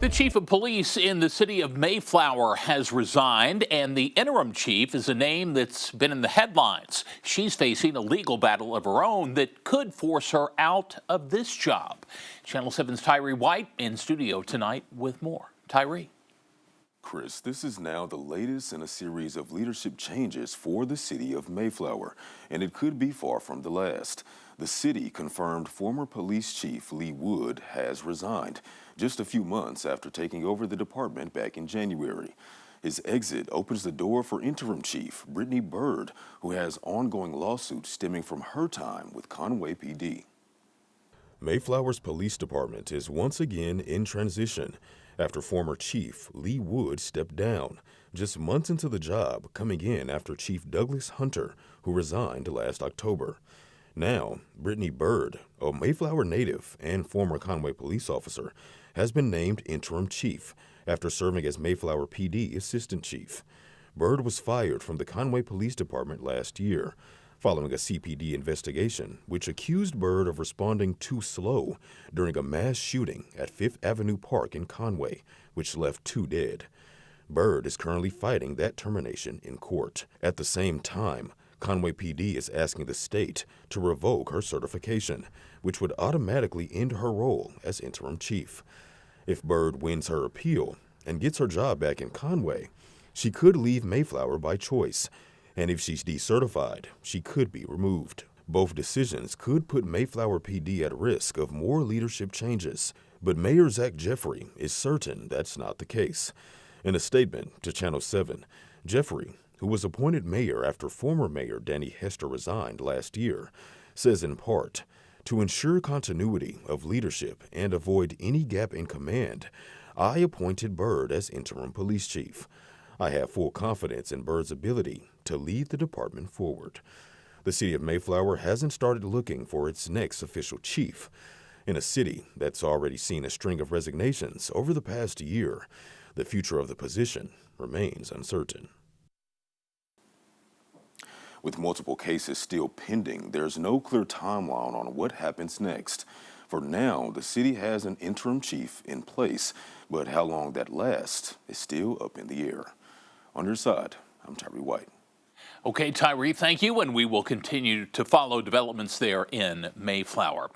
The chief of police in the city of Mayflower has resigned, and the interim chief is a name that's been in the headlines. She's facing a legal battle of her own that could force her out of this job. Channel 7's Tyree White in studio tonight with more. Tyree. Chris, this is now the latest in a series of leadership changes for the city of Mayflower, and it could be far from the last. The city confirmed former police chief Lee Wood has resigned just a few months after taking over the department back in January. His exit opens the door for interim chief Brittany Byrd, who has ongoing lawsuits stemming from her time with Conway PD. Mayflower's police department is once again in transition after former chief Lee Wood stepped down, just months into the job, coming in after Chief Douglas Hunter, who resigned last October. Now, Brittany Byrd, a Mayflower native and former Conway police officer, has been named interim chief after serving as Mayflower PD assistant chief. Byrd was fired from the Conway Police Department last year, following a CPD investigation which accused Byrd of responding too slow during a mass shooting at Fifth Avenue Park in Conway, which left 2 dead. Byrd is currently fighting that termination in court. At the same time, Conway PD is asking the state to revoke her certification, which would automatically end her role as interim chief. If Byrd wins her appeal and gets her job back in Conway, she could leave Mayflower by choice. And if she's decertified, she could be removed. Both decisions could put Mayflower PD at risk of more leadership changes, but Mayor Zach Jeffrey is certain that's not the case. In a statement to Channel 7, Jeffrey, who was appointed mayor after former mayor Danny Hester resigned last year, says in part, "To ensure continuity of leadership and avoid any gap in command, I appointed Byrd as interim police chief. I have full confidence in Byrd's ability to lead the department forward." The city of Mayflower hasn't started looking for its next official chief. In a city that's already seen a string of resignations over the past year, the future of the position remains uncertain. With multiple cases still pending, there's no clear timeline on what happens next. For now, the city has an interim chief in place, but how long that lasts is still up in the air. On your side, I'm Tyree White. Okay, Tyree, thank you, and we will continue to follow developments there in Mayflower.